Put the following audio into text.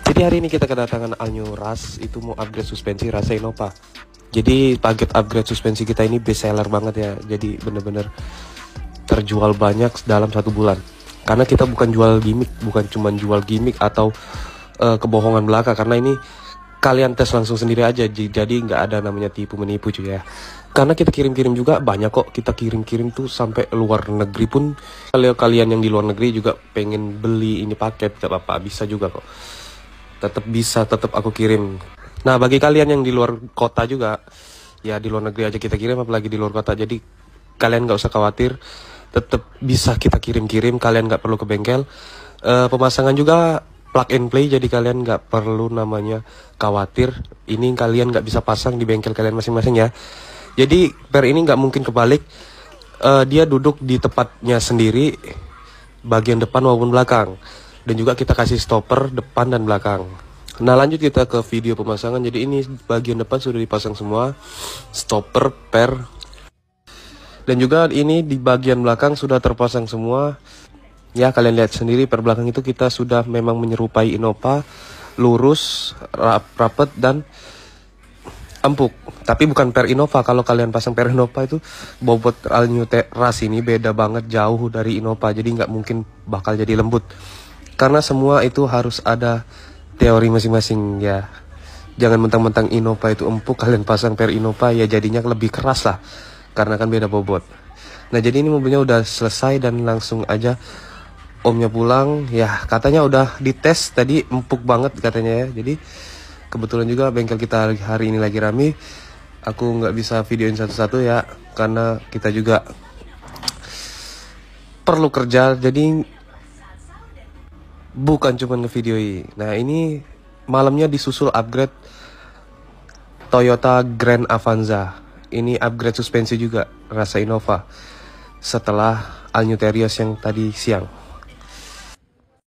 Jadi hari ini kita kedatangan All New Rush, itu mau upgrade suspensi rasa Innova. Jadi paket upgrade suspensi kita ini best seller banget ya. Jadi bener-bener terjual banyak dalam 1 bulan. Karena kita bukan jual gimmick, bukan cuma jual gimmick atau kebohongan belaka. Karena ini kalian tes langsung sendiri aja. Jadi nggak ada namanya tipu menipu juga ya. Karena kita kirim-kirim juga banyak kok. Kita kirim-kirim tuh sampai luar negeri pun. Kalau kalian yang di luar negeri juga pengen beli ini paket, gak apa-apa, bisa juga kok. Tetap aku kirim. Nah, bagi kalian yang di luar kota juga, ya di luar negeri aja kita kirim, apalagi di luar kota. Jadi kalian nggak usah khawatir, tetap bisa kita kirim-kirim. Kalian nggak perlu ke bengkel. Pemasangan juga plug and play, jadi kalian nggak perlu namanya khawatir. Ini kalian nggak bisa pasang di bengkel kalian masing-masing ya. Jadi per ini nggak mungkin kebalik. Dia duduk di tempatnya sendiri, bagian depan maupun belakang. Dan juga kita kasih stopper depan dan belakang. Nah, lanjut kita ke video pemasangan. Jadi ini bagian depan sudah dipasang semua, stopper, per. Dan juga ini di bagian belakang sudah terpasang semua. Ya, kalian lihat sendiri per belakang itu kita sudah memang menyerupai Innova, lurus, rapet dan empuk. Tapi bukan per Innova. Kalau kalian pasang per Innova itu bobot All New Rush ini beda banget, jauh dari Innova. Jadi nggak mungkin bakal jadi lembut. Karena semua itu harus ada teori masing-masing ya. Jangan mentang-mentang Innova itu empuk, kalian pasang per Innova ya jadinya lebih keras lah. Karena kan beda bobot. Nah, jadi ini mobilnya udah selesai dan langsung aja omnya pulang. Ya, katanya udah dites tadi, empuk banget katanya ya. Jadi kebetulan juga bengkel kita hari ini lagi rame. Aku nggak bisa videoin satu-satu ya, karena kita juga perlu kerja. Jadi bukan cuma ngevideoi. Nah, ini malamnya disusul upgrade Toyota Grand Avanza. Ini upgrade suspensi juga rasa Innova setelah All New Terios yang tadi siang.